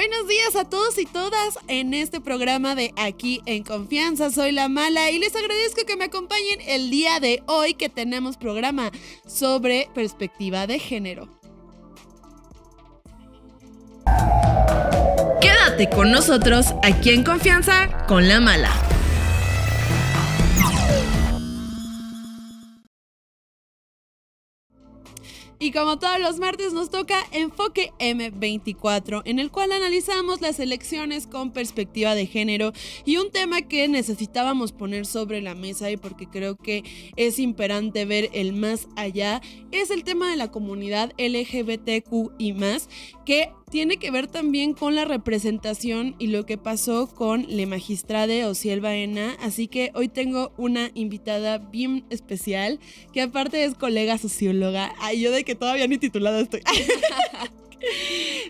Buenos días a todos y todas en este programa de Aquí en Confianza. Soy La Mala y les agradezco que me acompañen el día de hoy que tenemos programa sobre perspectiva de género. Quédate con nosotros aquí en Confianza con La Mala. Y como todos los martes nos toca Enfoque M24, en el cual analizamos las elecciones con perspectiva de género y un tema que necesitábamos poner sobre la mesa y porque creo que es imperante ver el más allá, es el tema de la comunidad LGBTQI+, que tiene que ver también con la representación y lo que pasó con la magistrade Osiel Baena, así que hoy tengo una invitada bien especial, que aparte es colega socióloga. Ay, yo de que todavía ni titulada estoy.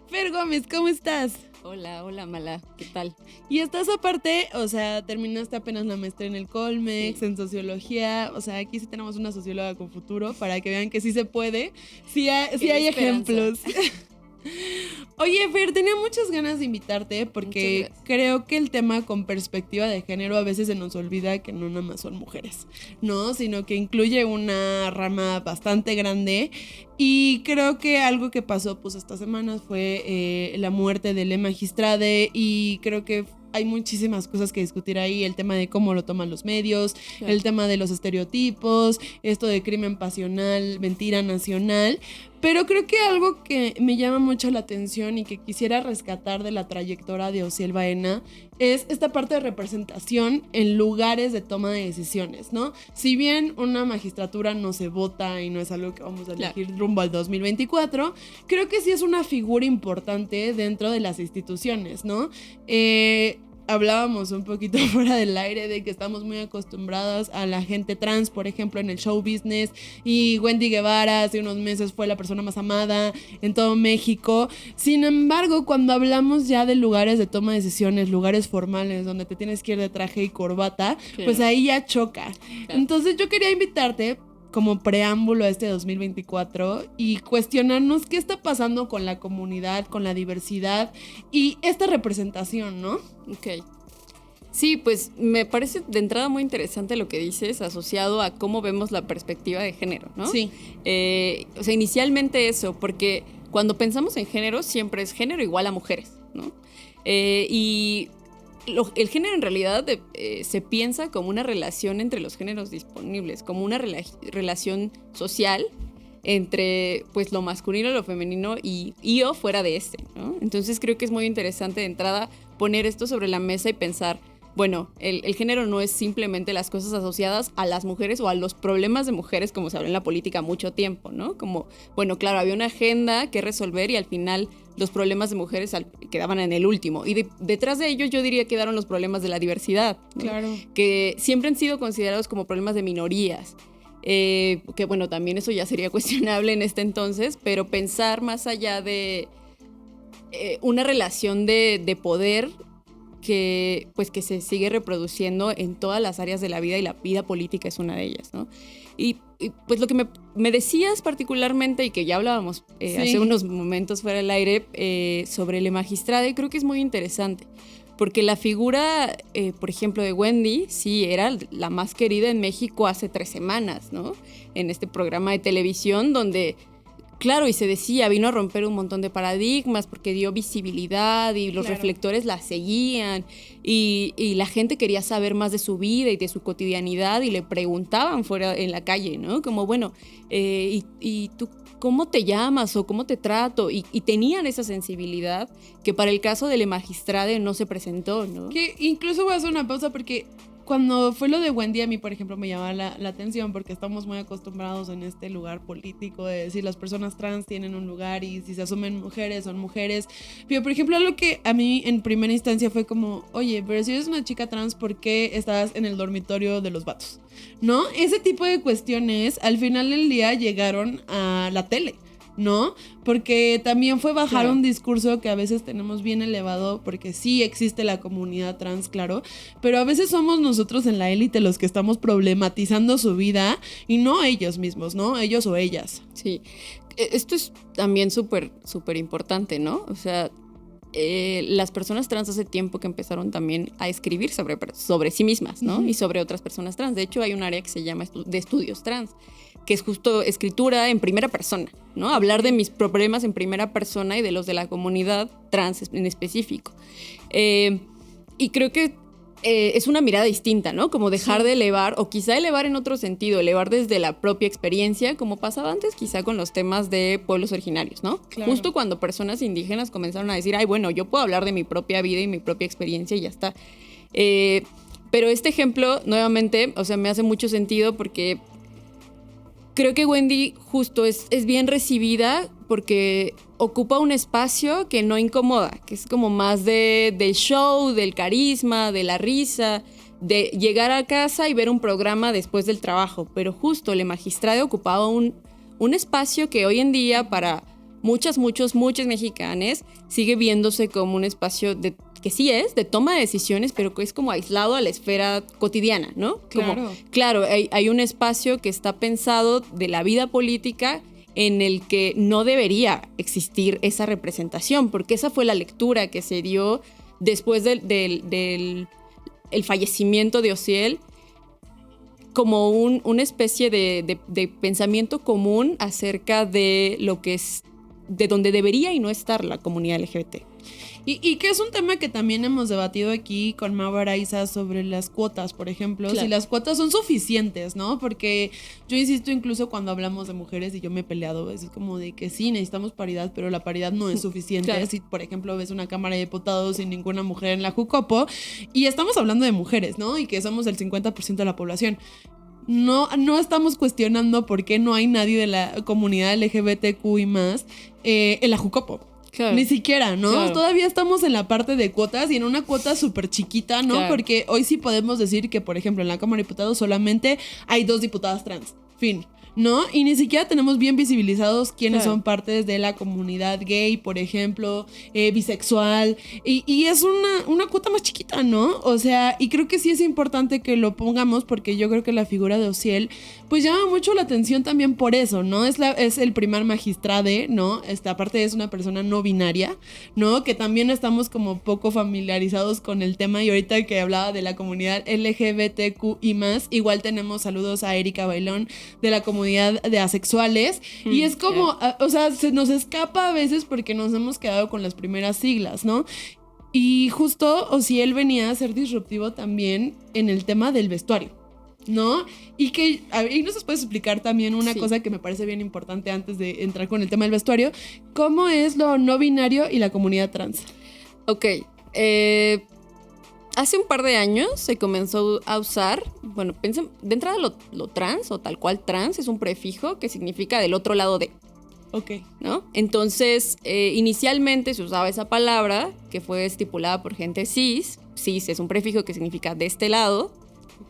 Fer Gómez, ¿cómo estás? Hola, Mala, ¿qué tal? Y estás aparte, o sea, terminaste apenas la maestría en el Colmex, sí, en sociología, o sea, aquí sí tenemos una socióloga con futuro, para que vean que sí se puede, sí hay ejemplos. Oye, Fer, tenía muchas ganas de invitarte porque creo que el tema con perspectiva de género a veces se nos olvida que no nada más son mujeres, ¿no? Sino que incluye una rama bastante grande y creo que algo que pasó pues estas semanas fue la muerte de la magistrade y creo que hay muchísimas cosas que discutir ahí, el tema de cómo lo toman los medios, claro, el tema de los estereotipos, esto de crimen pasional, mentira nacional, pero creo que algo que me llama mucho la atención y que quisiera rescatar de la trayectoria de Osiel Baena es esta parte de representación en lugares de toma de decisiones, ¿no? Si bien una magistratura no se vota y no es algo que vamos a elegir rumbo al 2024, creo que sí es una figura importante dentro de las instituciones, ¿no? Hablábamos un poquito fuera del aire de que estamos muy acostumbradas a la gente trans, por ejemplo, en el show business, y Wendy Guevara hace unos meses fue la persona más amada en todo México. Sin embargo, cuando hablamos ya de lugares de toma de decisiones, lugares formales donde te tienes que ir de traje y corbata, claro, pues ahí ya choca. Claro. Entonces yo quería invitarte como preámbulo a este 2024 y cuestionarnos qué está pasando con la comunidad, con la diversidad y esta representación, ¿no? Ok. Sí, pues me parece de entrada muy interesante lo que dices asociado a cómo vemos la perspectiva de género, ¿no? Sí. O sea, inicialmente eso, porque cuando pensamos en género siempre es género igual a mujeres, ¿no? El género en realidad se piensa como una relación entre los géneros disponibles, como una relación social entre pues lo masculino, lo femenino y o fuera de este, ¿no? Entonces creo que es muy interesante de entrada poner esto sobre la mesa y pensar, bueno, el género no es simplemente las cosas asociadas a las mujeres o a los problemas de mujeres como se habla en la política mucho tiempo, ¿no? Como, bueno, claro, había una agenda que resolver y al final los problemas de mujeres quedaban en el último. Y detrás de ellos yo diría que quedaron los problemas de la diversidad, ¿no? Claro. Que siempre han sido considerados como problemas de minorías. Que bueno, también eso ya sería cuestionable en este entonces, pero pensar más allá de una relación de poder que se sigue reproduciendo en todas las áreas de la vida y la vida política es una de ellas, ¿no? Y pues lo que me decías particularmente y que ya hablábamos sí, hace unos momentos fuera del aire sobre la magistrada, creo que es muy interesante porque la figura, por ejemplo, de Wendy, sí, era la más querida en México hace 3 semanas, ¿no? En este programa de televisión donde, claro, y se decía, vino a romper un montón de paradigmas porque dio visibilidad y los reflectores la seguían y la gente quería saber más de su vida y de su cotidianidad y le preguntaban fuera en la calle, ¿no? Como, bueno, ¿y tú cómo te llamas o cómo te trato? Y tenían esa sensibilidad que para el caso de la magistrada no se presentó, ¿no? Que incluso voy a hacer una pausa porque cuando fue lo de Wendy, a mí, por ejemplo, me llamaba la atención porque estamos muy acostumbrados en este lugar político de decir las personas trans tienen un lugar y si se asumen mujeres, son mujeres. Pero, por ejemplo, algo que a mí en primera instancia fue como, oye, pero si eres una chica trans, ¿por qué estás en el dormitorio de los vatos? ¿No? Ese tipo de cuestiones al final del día llegaron a la tele, ¿no? Porque también fue bajar un discurso que a veces tenemos bien elevado, porque sí existe la comunidad trans, claro, pero a veces somos nosotros en la élite los que estamos problematizando su vida y no ellos mismos, ¿no? Ellos o ellas. Sí, esto es también súper importante, ¿no? O sea, las personas trans hace tiempo que empezaron también a escribir sobre sí mismas, ¿no? Y sobre otras personas trans. De hecho, hay un área que se llama de estudios trans, que es justo escritura en primera persona, ¿no? Hablar de mis problemas en primera persona y de los de la comunidad trans en específico. Y creo que es una mirada distinta, ¿no? Como dejar de elevar, o quizá elevar en otro sentido, elevar desde la propia experiencia, como pasaba antes quizá con los temas de pueblos originarios, ¿no? Claro. Justo cuando personas indígenas comenzaron a decir, ay, bueno, yo puedo hablar de mi propia vida y mi propia experiencia y ya está. Pero este ejemplo, nuevamente, o sea, me hace mucho sentido porque creo que Wendy justo es bien recibida porque ocupa un espacio que no incomoda, que es como más del show, del carisma, de la risa, de llegar a casa y ver un programa después del trabajo. Pero justo Le Magistrade ocupaba un espacio que hoy en día para muchos mexicanos sigue viéndose como un espacio que sí es de toma de decisiones, pero que es como aislado a la esfera cotidiana, ¿no? Claro, hay un espacio que está pensado de la vida política en el que no debería existir esa representación, porque esa fue la lectura que se dio después del fallecimiento de Ociel, como una especie de pensamiento común acerca de lo que es, de donde debería y no estar la comunidad LGBT. Y que es un tema que también hemos debatido aquí con Mau Araiza sobre las cuotas, por ejemplo, claro. Si las cuotas son suficientes, ¿no? Porque yo insisto incluso cuando hablamos de mujeres y yo me he peleado, es como de que sí, necesitamos paridad, pero la paridad no es suficiente. Claro. Si, por ejemplo, ves una Cámara de Diputados sin ninguna mujer en la Jucopo, y estamos hablando de mujeres, ¿no? Y que somos el 50% de la población. No estamos cuestionando por qué no hay nadie de la comunidad LGBTQI más en la Jucopo. Claro. Ni siquiera, ¿no? Claro. Todavía estamos en la parte de cuotas y en una cuota súper chiquita, ¿no? Claro. Porque hoy sí podemos decir que, por ejemplo, en la Cámara de Diputados solamente hay 2 diputadas trans. Fin. ¿No? Y ni siquiera tenemos bien visibilizados quiénes son partes de la comunidad gay, por ejemplo, bisexual, y es una cuota más chiquita, ¿no? O sea, y creo que sí es importante que lo pongamos porque yo creo que la figura de Ociel pues llama mucho la atención también por eso, ¿no? Es el primer magistrade, ¿no? Aparte es una persona no binaria, ¿no? Que también estamos como poco familiarizados con el tema, y ahorita que hablaba de la comunidad LGBTQI+, igual tenemos saludos a Erika Bailón de la comunidad de asexuales, y es como, o sea, se nos escapa a veces porque nos hemos quedado con las primeras siglas, ¿no? Y justo Ociel venía a ser disruptivo también en el tema del vestuario, ¿no? Y que ahí nos puedes explicar también una cosa que me parece bien importante antes de entrar con el tema del vestuario, ¿cómo es lo no binario y la comunidad trans? Ok, hace un par de años se comenzó a usar, bueno, de entrada lo trans o tal cual trans es un prefijo que significa del otro lado de. Ok. ¿No? Entonces, inicialmente se usaba esa palabra que fue estipulada por gente cis. Cis es un prefijo que significa de este lado.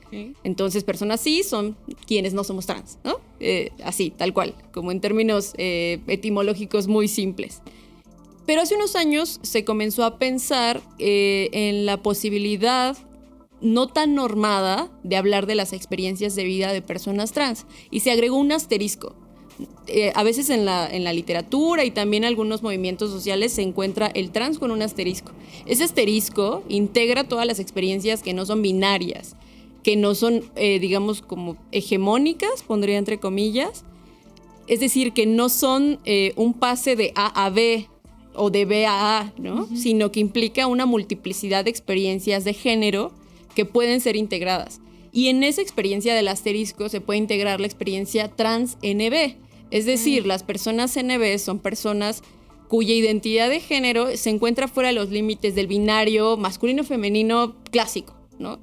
Okay. Entonces, personas cis son quienes no somos trans, ¿no? Así, tal cual, como en términos etimológicos muy simples. Pero hace unos años se comenzó a pensar en la posibilidad no tan normada de hablar de las experiencias de vida de personas trans, y se agregó un asterisco. A veces en la literatura y también en algunos movimientos sociales se encuentra el trans con un asterisco. Ese asterisco integra todas las experiencias que no son binarias, que no son, digamos, como hegemónicas, pondría entre comillas. Es decir, que no son un pase de A a B o de B a A, ¿no? Uh-huh. Sino que implica una multiplicidad de experiencias de género que pueden ser integradas. Y en esa experiencia del asterisco se puede integrar la experiencia trans NB. Es decir, las personas NB son personas cuya identidad de género se encuentra fuera de los límites del binario masculino-femenino clásico, ¿no?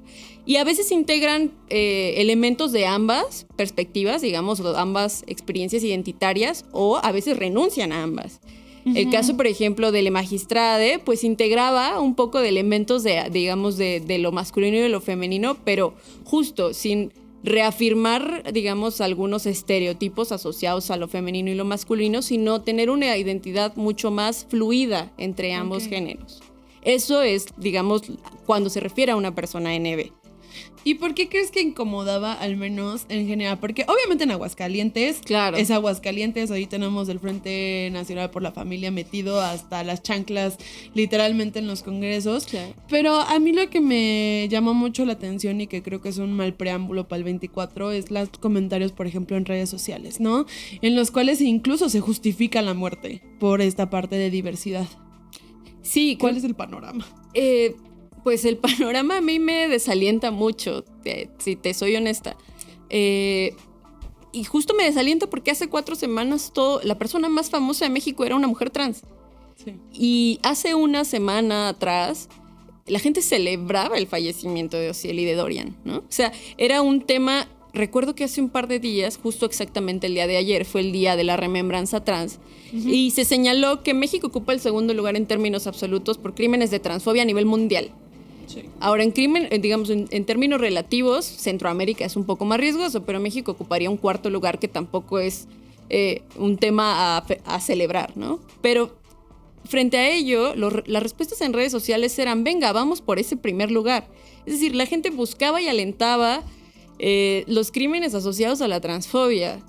Y a veces integran elementos de ambas perspectivas, digamos, ambas experiencias identitarias, o a veces renuncian a ambas. Uh-huh. El caso, por ejemplo, de Le Magistrade, pues integraba un poco de elementos de lo masculino y de lo femenino, pero justo sin reafirmar, digamos, algunos estereotipos asociados a lo femenino y lo masculino, sino tener una identidad mucho más fluida entre ambos géneros. Eso es, digamos, cuando se refiere a una persona NB. ¿Y por qué crees que incomodaba al menos en general? Porque obviamente en Aguascalientes, claro, es Aguascalientes, ahí tenemos el Frente Nacional por la Familia metido hasta las chanclas literalmente en los congresos. claro. Pero a mí lo que me llamó mucho la atención y que creo que es un mal preámbulo para el 24 es los comentarios, por ejemplo, en redes sociales, ¿no? En los cuales incluso se justifica la muerte por esta parte de diversidad. Sí, ¿Cuál es el panorama? Pues el panorama a mí me desalienta mucho, si te soy honesta. Y justo me desalienta porque hace 4 semanas la persona más famosa de México era una mujer trans. Sí. Y hace una semana atrás, la gente celebraba el fallecimiento de Ociel y de Dorian, ¿no? O sea, era un tema. Recuerdo que hace un par de días, justo exactamente el día de ayer, fue el día de la remembranza trans, y se señaló que México ocupa el segundo lugar en términos absolutos por crímenes de transfobia a nivel mundial. Sí. Ahora, en términos relativos, Centroamérica es un poco más riesgoso, pero México ocuparía un cuarto lugar, que tampoco es un tema a celebrar, ¿no? Pero frente a ello, las respuestas en redes sociales eran, venga, vamos por ese primer lugar. Es decir, la gente buscaba y alentaba los crímenes asociados a la transfobia.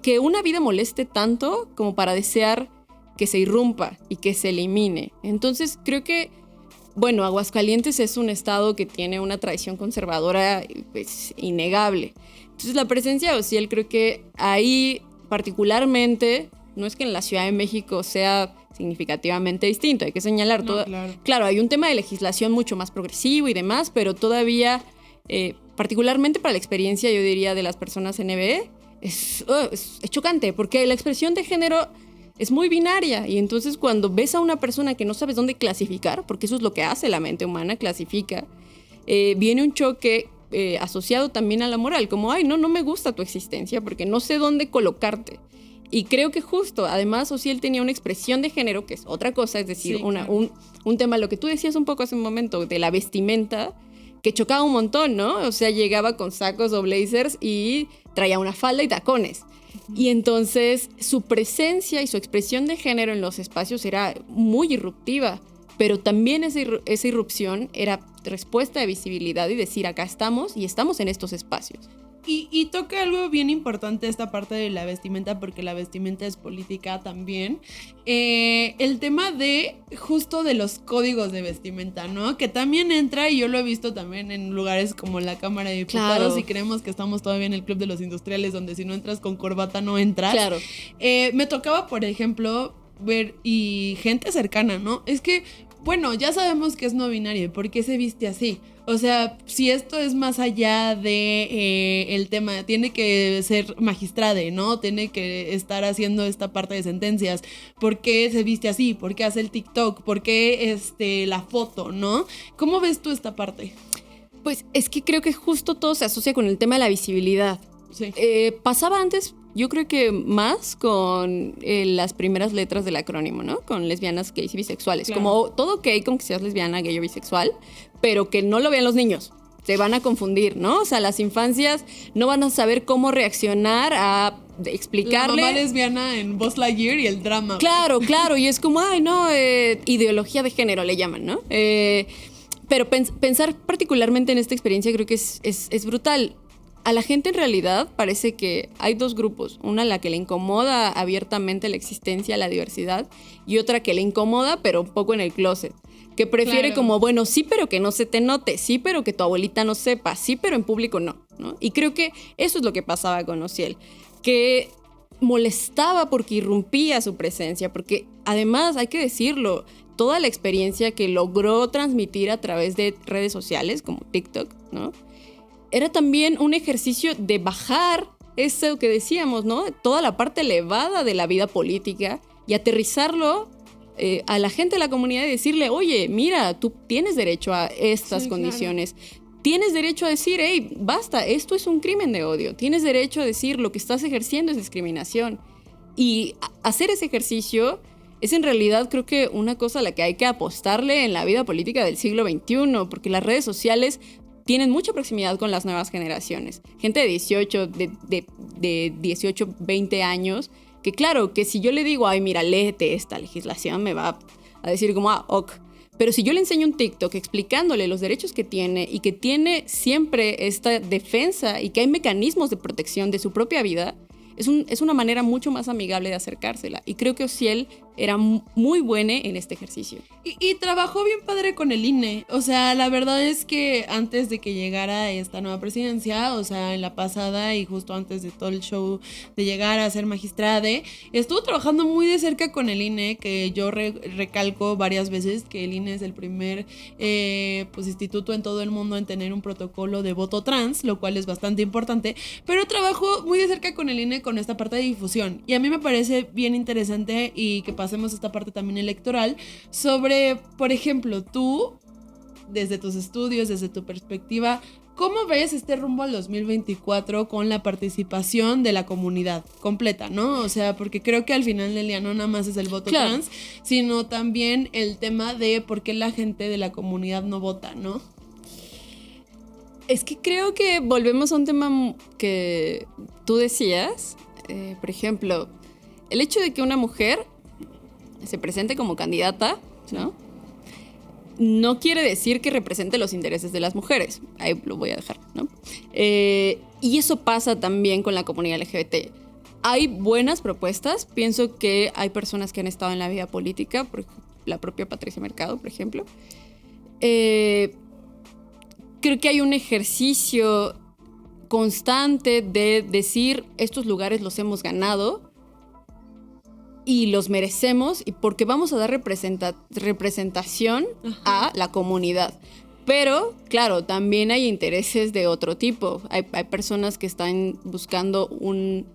Que una vida moleste tanto como para desear que se irrumpa y que se elimine. Entonces, creo que, bueno, Aguascalientes es un estado que tiene una tradición conservadora, pues, innegable. Entonces, la presencia de Ociel, creo que ahí particularmente, no es que en la Ciudad de México sea significativamente distinto, hay que señalar todo. Claro, hay un tema de legislación mucho más progresivo y demás, pero todavía, particularmente para la experiencia, yo diría, de las personas NBE, es chocante, porque la expresión de género es muy binaria, y entonces cuando ves a una persona que no sabes dónde clasificar, porque eso es lo que hace la mente humana, clasifica, viene un choque asociado también a la moral, como, ay, no me gusta tu existencia porque no sé dónde colocarte. Y creo que justo, además, Ociel tenía una expresión de género, que es otra cosa, es decir, Sí, un tema, lo que tú decías un poco hace un momento, de la vestimenta, que chocaba un montón, ¿no? O sea, llegaba con sacos o blazers y traía una falda y tacones. Y entonces su presencia y su expresión de género en los espacios era muy irruptiva, pero también esa irrupción era respuesta de visibilidad y decir, acá estamos y estamos en estos espacios. Y toca algo bien importante esta parte de la vestimenta, porque la vestimenta es política también. El tema de justo de los códigos de vestimenta, ¿no? Que también entra, y yo lo he visto también en lugares como la Cámara de Diputados, claro. Y creemos que estamos todavía en el Club de los Industriales, donde si no entras con corbata no entras. Claro. Me tocaba, por ejemplo, ver y gente cercana, ¿no? Es que, bueno, ya sabemos que es no binario, ¿por qué se viste así? O sea, si esto es más allá de el tema, tiene que ser magistrade, ¿no? Tiene que estar haciendo esta parte de sentencias. ¿Por qué se viste así? ¿Por qué hace el TikTok? ¿Por qué la foto, no? ¿Cómo ves tú esta parte? Pues es que creo que justo todo se asocia con el tema de la visibilidad. Sí. Pasaba antes, yo creo que más con las primeras letras del acrónimo, ¿no? Con lesbianas, gays y bisexuales. Claro. Como todo ok con que seas lesbiana, gay o bisexual, pero que no lo vean los niños. Se van a confundir, ¿no? O sea, las infancias no van a saber cómo reaccionar a explicarle. La mamá lesbiana en Buzz Lightyear y el drama. Claro, claro. Y es como, ay, no, ideología de género le llaman, ¿no? Pero pensar particularmente en esta experiencia creo que es brutal. A la gente en realidad parece que hay dos grupos, una a la que le incomoda abiertamente la existencia, la diversidad, y otra que le incomoda pero un poco en el closet, que prefiere claro. Como, bueno, sí, pero que no se te note, sí, pero que tu abuelita no sepa, sí, pero en público no, ¿no? Y creo que eso es lo que pasaba con Ociel, que molestaba porque irrumpía su presencia, porque además, hay que decirlo, toda la experiencia que logró transmitir a través de redes sociales como TikTok, ¿no? Era también un ejercicio de bajar eso que decíamos, ¿no? Toda la parte elevada de la vida política y aterrizarlo a la gente de la comunidad y decirle, oye, mira, tú tienes derecho a estas condiciones. Claro. Tienes derecho a decir, hey, basta, esto es un crimen de odio. Tienes derecho a decir, lo que estás ejerciendo es discriminación. Y hacer ese ejercicio es en realidad, creo que una cosa a la que hay que apostarle en la vida política del siglo XXI, porque las redes sociales tienen mucha proximidad con las nuevas generaciones. Gente de 18, 20 años, que claro, que si yo le digo, ay, mira, léete esta legislación, me va a decir como, ok. Pero si yo le enseño un TikTok explicándole los derechos que tiene y que tiene siempre esta defensa y que hay mecanismos de protección de su propia vida, es una manera mucho más amigable de acercársela. Y creo que Ociel era muy buena en este ejercicio. Y trabajó bien padre con el INE. O sea, la verdad es que antes de que llegara esta nueva presidencia, o sea, en la pasada y justo antes de todo el show de llegar a ser magistrada, estuvo trabajando muy de cerca con el INE, que yo recalco varias veces que el INE es el primer pues instituto en todo el mundo en tener un protocolo de voto trans, lo cual es bastante importante, pero trabajó muy de cerca con el INE con esta parte de difusión. Y a mí me parece bien interesante y que pasemos esta parte también electoral sobre, por ejemplo, tú, desde tus estudios, desde tu perspectiva, ¿cómo ves este rumbo al 2024 con la participación de la comunidad completa, ¿no? O sea, porque creo que al final del día no nada más es el voto trans, sino también el tema de por qué la gente de la comunidad no vota, ¿no? Es que creo que volvemos a un tema que tú decías, por ejemplo, el hecho de que una mujer se presente como candidata, ¿no? No quiere decir que represente los intereses de las mujeres. Ahí lo voy a dejar, ¿no? Y eso pasa también con la comunidad LGBT. Hay buenas propuestas. Pienso que hay personas que han estado en la vida política, por la propia Patricia Mercado, por ejemplo. Creo que hay un ejercicio constante de decir estos lugares los hemos ganado y los merecemos y porque vamos a dar representación a la comunidad. Pero, claro, también hay intereses de otro tipo. Hay personas que están buscando un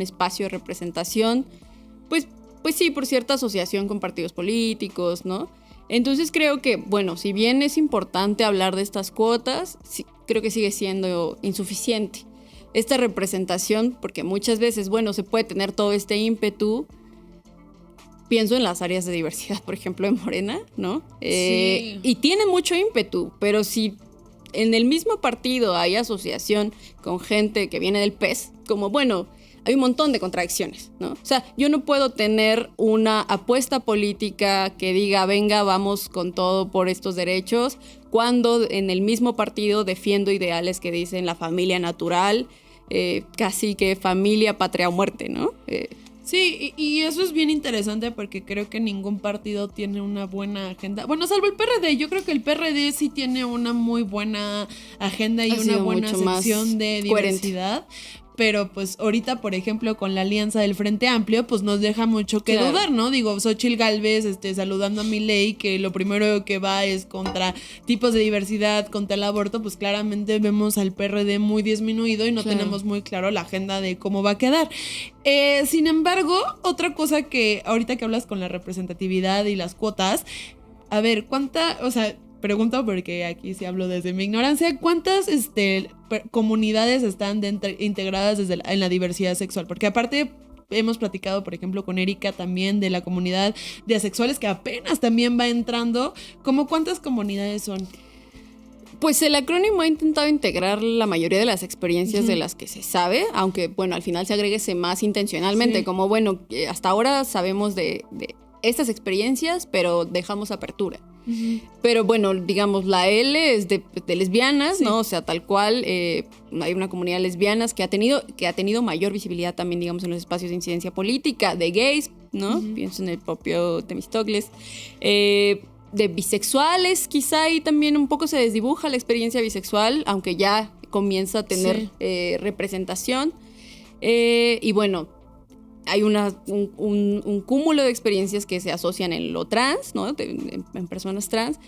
espacio de representación, pues sí, por cierta asociación con partidos políticos, ¿no? Entonces creo que, bueno, si bien es importante hablar de estas cuotas, sí, creo que sigue siendo insuficiente esta representación, porque muchas veces, bueno, se puede tener todo este ímpetu. Pienso en las áreas de diversidad, por ejemplo, en Morena, ¿no? Sí. Y tiene mucho ímpetu, pero si en el mismo partido hay asociación con gente que viene del PES, como, bueno, hay un montón de contradicciones, ¿no? O sea, yo no puedo tener una apuesta política que diga, venga, vamos con todo por estos derechos, cuando en el mismo partido defiendo ideales que dicen la familia natural, casi que familia, patria o muerte, ¿no? Sí, y eso es bien interesante porque creo que ningún partido tiene una buena agenda. Bueno, salvo el PRD. Yo creo que el PRD sí tiene una muy buena agenda y una buena sección de diversidad. Pero pues ahorita, por ejemplo, con la alianza del Frente Amplio, pues nos deja mucho que dudar, ¿no? Digo, Xóchitl Gálvez saludando a Milei, que lo primero que va es contra tipos de diversidad, contra el aborto, pues claramente vemos al PRD muy disminuido y no tenemos muy claro la agenda de cómo va a quedar. Sin embargo, otra cosa que ahorita que hablas con la representatividad y las cuotas, a ver, pregunto porque aquí sí hablo desde mi ignorancia, ¿cuántas comunidades están integradas en la diversidad sexual? Porque aparte hemos platicado, por ejemplo, con Erika también de la comunidad de asexuales que apenas también va entrando. ¿Cómo cuántas comunidades son? Pues el acrónimo ha intentado integrar la mayoría de las experiencias de las que se sabe, aunque, bueno, al final se agregue más intencionalmente, como, bueno, hasta ahora sabemos de estas experiencias, pero dejamos apertura. Pero bueno, digamos, la L es de lesbianas, ¿no? O sea, tal cual, hay una comunidad de lesbianas que ha tenido mayor visibilidad también, digamos, en los espacios de incidencia política, de gays, ¿no? Pienso en el propio Temístocles. De bisexuales, quizá ahí también un poco se desdibuja la experiencia bisexual, aunque ya comienza a tener representación. Y bueno, hay un cúmulo de experiencias que se asocian en lo trans, ¿no? En personas trans.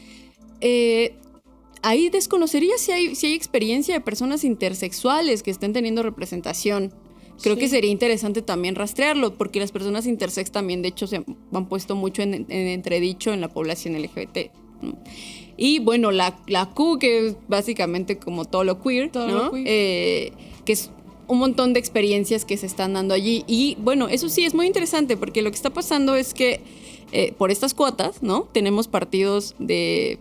Ahí desconocería si hay experiencia de personas intersexuales que estén teniendo representación. Creo que sería interesante también rastrearlo, porque las personas intersex también, de hecho, se han puesto mucho en entredicho en la población LGBT, ¿no? Y bueno, la Q, que es básicamente como todo lo queer, ¿no? Que es un montón de experiencias que se están dando allí. Y bueno, eso sí es muy interesante, porque lo que está pasando es que por estas cuotas, ¿no? Tenemos partidos de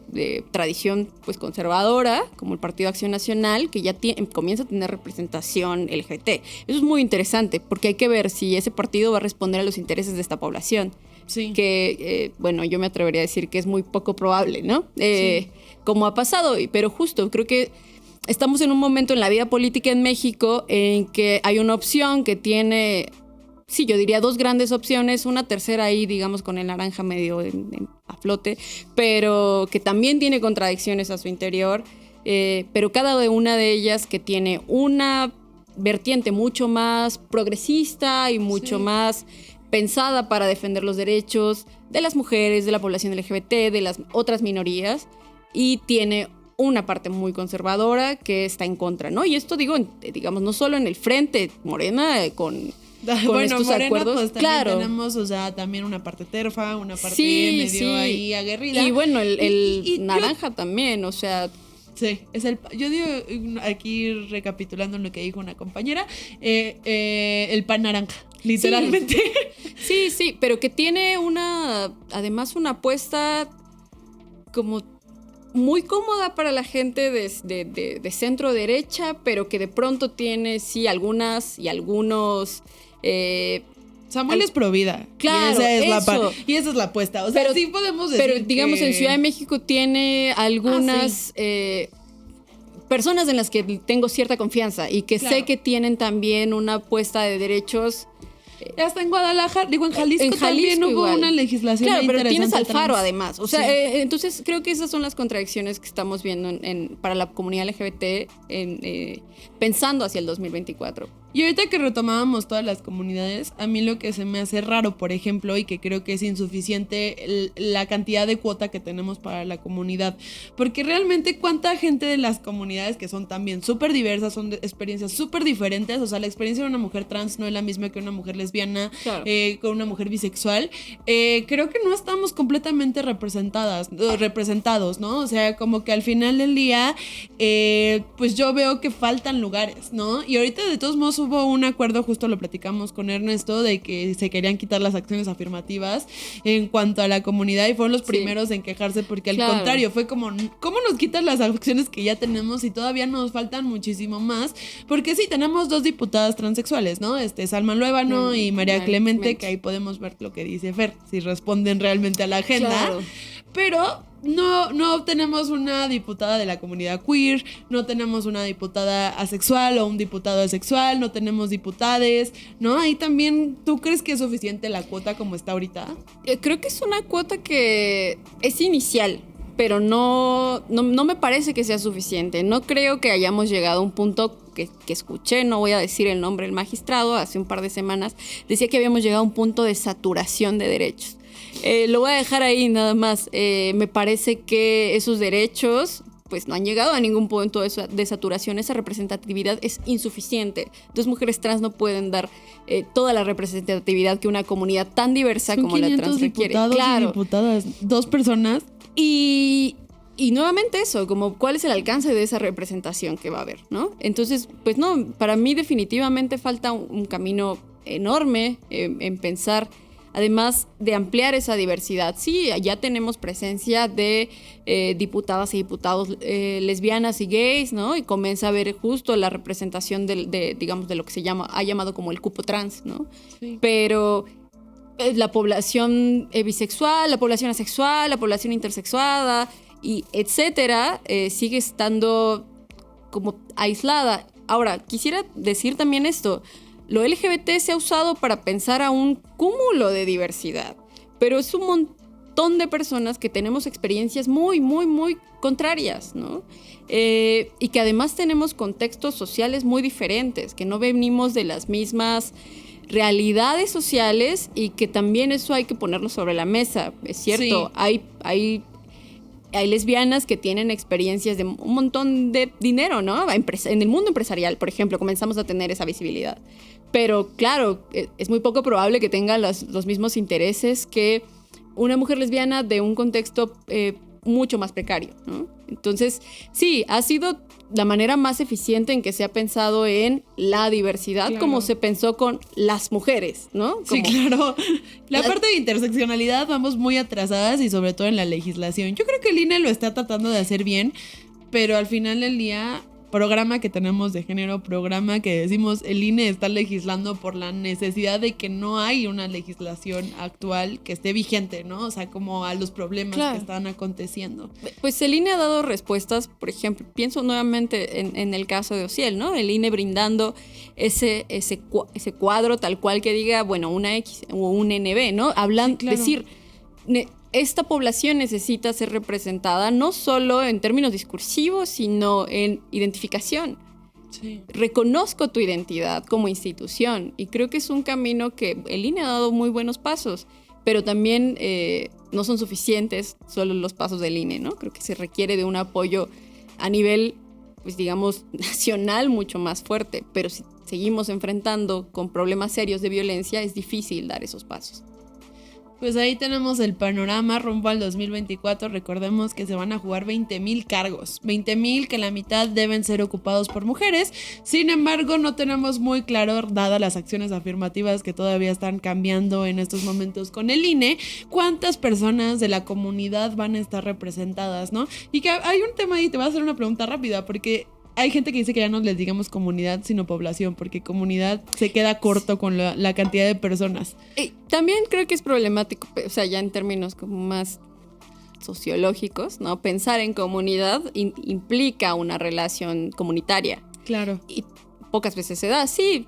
tradición pues conservadora, como el Partido Acción Nacional, que ya comienza a tener representación LGBT. Eso es muy interesante, porque hay que ver si ese partido va a responder a los intereses de esta población, Sí. Que, bueno, yo me atrevería a decir que es muy poco probable, ¿no? Sí. Como ha pasado, pero justo creo que estamos en un momento en la vida política en México en que hay una opción que tiene, sí, yo diría 2 grandes opciones, una tercera ahí, digamos, con el naranja medio a flote, pero que también tiene contradicciones a su interior, pero cada una de ellas que tiene una vertiente mucho más progresista y mucho más pensada para defender los derechos de las mujeres, de la población LGBT, de las otras minorías, y tiene una parte muy conservadora que está en contra, ¿no? Y esto digo, digamos, no solo en el frente Morena con bueno, estos Morena, acuerdos. Pues también claro. tenemos, o sea, también una parte terfa, una parte medio ahí aguerrida. Y bueno, el naranja también, o sea... Sí, yo digo, aquí recapitulando lo que dijo una compañera, el pan naranja, literalmente. Sí, pero que tiene además una apuesta como muy cómoda para la gente de centro derecha, pero que de pronto tiene, sí, algunas y algunos... Samuel es pro vida. Claro, y esa es la apuesta. O sea, pero, sí podemos decir. Pero digamos, en Ciudad de México tiene algunas personas en las que tengo cierta confianza y que sé que tienen también una apuesta de derechos. Hasta en Guadalajara, digo, en Jalisco también hubo igual. Una legislación claro, pero interesante. Tienes Alfaro además. O sea, entonces creo que esas son las contradicciones que estamos viendo para la comunidad LGBT pensando hacia el 2024. Y ahorita que retomábamos todas las comunidades, a mí lo que se me hace raro, por ejemplo, y que creo que es insuficiente la cantidad de cuota que tenemos para la comunidad. Porque realmente cuánta gente de las comunidades que son también súper diversas, son de experiencias súper diferentes, o sea, la experiencia de una mujer trans no es la misma que una mujer lesbiana, claro. Con una mujer bisexual. Creo que no estamos completamente representados, ¿no? O sea, como que al final del día, pues yo veo que faltan lugares, ¿no? Y ahorita de todos modos hubo un acuerdo, justo lo platicamos con Ernesto, de que se querían quitar las acciones afirmativas en cuanto a la comunidad y fueron los primeros en quejarse porque al contrario fue como, ¿cómo nos quitan las acciones que ya tenemos y todavía nos faltan muchísimo más? Porque sí, tenemos 2 diputadas transexuales, ¿no? Salma Luébano y María Clemente, que ahí podemos ver lo que dice Fer, si responden realmente a la agenda. Claro. Pero no tenemos una diputada de la comunidad queer, no tenemos una diputada asexual o un diputado asexual, no tenemos diputades, ¿no? Ahí también, ¿tú crees que es suficiente la cuota como está ahorita? Creo que es una cuota que es inicial, pero no me parece que sea suficiente. No creo que hayamos llegado a un punto que escuché, no voy a decir el nombre del magistrado, hace un par de semanas, decía que habíamos llegado a un punto de saturación de derechos. Lo voy a dejar ahí nada más. Me parece que esos derechos pues no han llegado a ningún punto de saturación. Esa representatividad es insuficiente. 2 mujeres trans no pueden dar toda la representatividad que una comunidad tan diversa como la trans requiere. Claro. Y diputadas, 2 personas. Y nuevamente eso, como cuál es el alcance de esa representación que va a haber, ¿no? Entonces, pues no, para mí definitivamente falta un camino enorme en pensar, además de ampliar esa diversidad. Sí, ya tenemos presencia de diputadas y diputados lesbianas y gays, ¿no? Y comienza a ver justo la representación digamos, de lo que ha llamado como el cupo trans, ¿no? Sí. Pero la población bisexual, la población asexual, la población intersexuada, y etcétera, sigue estando como aislada. Ahora, quisiera decir también esto. Lo LGBT se ha usado para pensar a un cúmulo de diversidad, pero es un montón de personas que tenemos experiencias muy, muy, muy contrarias, ¿no? Y que además tenemos contextos sociales muy diferentes, que no venimos de las mismas realidades sociales y que también eso hay que ponerlo sobre la mesa, es cierto. Sí. Hay lesbianas que tienen experiencias de un montón de dinero, ¿no? En el mundo empresarial, por ejemplo, comenzamos a tener esa visibilidad. Pero claro, es muy poco probable que tenga los mismos intereses que una mujer lesbiana de un contexto mucho más precario, ¿no? Entonces, sí, ha sido la manera más eficiente en que se ha pensado en la diversidad, claro, como se pensó con las mujeres, ¿no? Sí, claro. La parte de interseccionalidad vamos muy atrasadas y sobre todo en la legislación. Yo creo que el INE lo está tratando de hacer bien, pero al final del día programa que tenemos de género, programa que decimos el INE está legislando por la necesidad de que no hay una legislación actual que esté vigente, ¿no? O sea, como a los problemas que están aconteciendo. Pues el INE ha dado respuestas, por ejemplo, pienso nuevamente en el caso de Ociel, ¿no? El INE brindando ese cuadro tal cual que diga, bueno, una X o un NB, ¿no? Decir, esta población necesita ser representada no solo en términos discursivos, sino en identificación. Sí. Reconozco tu identidad como institución y creo que es un camino que el INE ha dado muy buenos pasos, pero también no son suficientes solo los pasos del INE, ¿no? Creo que se requiere de un apoyo a nivel, pues digamos, nacional mucho más fuerte, pero si seguimos enfrentando con problemas serios de violencia, es difícil dar esos pasos. Pues ahí tenemos el panorama rumbo al 2024. Recordemos que se van a jugar 20,000 cargos. 20,000 que la mitad deben ser ocupados por mujeres. Sin embargo, no tenemos muy claro, dadas las acciones afirmativas que todavía están cambiando en estos momentos con el INE, cuántas personas de la comunidad van a estar representadas, ¿no? Y que hay un tema ahí, te voy a hacer una pregunta rápida, porque hay gente que dice que ya no les digamos comunidad, sino población, porque comunidad se queda corto con la cantidad de personas. También creo que es problemático, o sea, ya en términos como más sociológicos, ¿no? Pensar en comunidad implica una relación comunitaria. Claro. Y pocas veces se da. Sí,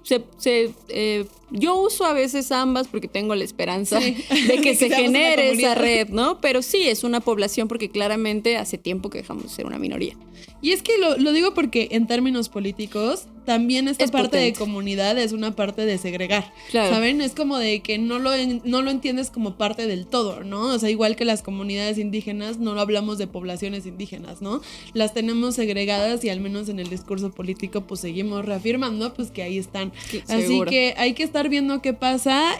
yo uso a veces ambas porque tengo la esperanza de que se genere esa red, ¿no? Pero sí, es una población porque claramente hace tiempo que dejamos de ser una minoría. Y es que lo digo porque en términos políticos también esta parte potente de comunidad es una parte de segregar, claro. ¿Saben? Es como de que no lo entiendes como parte del todo, ¿no? O sea, igual que las comunidades indígenas, no hablamos de poblaciones indígenas, ¿no? Las tenemos segregadas y al menos en el discurso político pues seguimos reafirmando pues que ahí están. Sí, así seguro. Que hay que estar viendo qué pasa.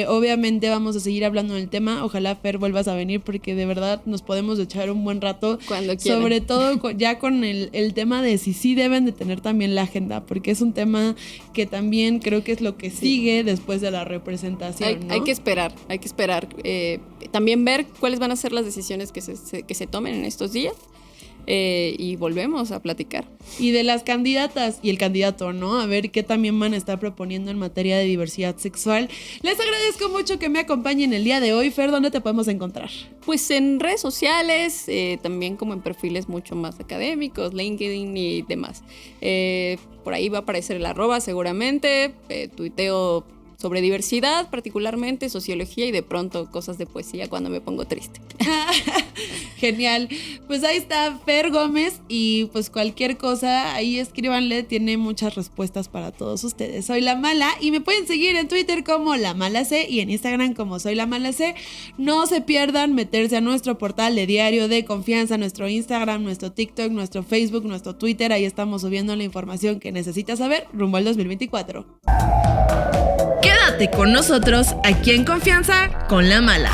Obviamente vamos a seguir hablando del tema. Ojalá, Fer, vuelvas a venir porque de verdad nos podemos echar un buen rato. Cuando quieran. Sobre todo ya con el tema de si sí deben de tener también la agenda, porque es un tema que también creo que es lo que sigue después de la representación, ¿no? Hay que esperar. También ver cuáles van a ser las decisiones que se tomen en estos días. Y volvemos a platicar. Y de las candidatas y el candidato, ¿no? A ver qué también van a estar proponiendo en materia de diversidad sexual. Les agradezco mucho que me acompañen el día de hoy. Fer, ¿dónde te podemos encontrar? Pues en redes sociales, también como en perfiles mucho más académicos, LinkedIn y demás. Por ahí va a aparecer el @ seguramente, tuiteo sobre diversidad, particularmente sociología y de pronto cosas de poesía cuando me pongo triste. Genial. Pues ahí está Fer Gómez y pues cualquier cosa, ahí escríbanle, tiene muchas respuestas para todos ustedes. Soy La Mala y me pueden seguir en Twitter como La Mala C y en Instagram como Soy La Mala C. No se pierdan meterse a nuestro portal de Diario de Confianza, nuestro Instagram, nuestro TikTok, nuestro Facebook, nuestro Twitter. Ahí estamos subiendo la información que necesitas saber rumbo al 2024. Quédate con nosotros aquí en Confianza con La Mala.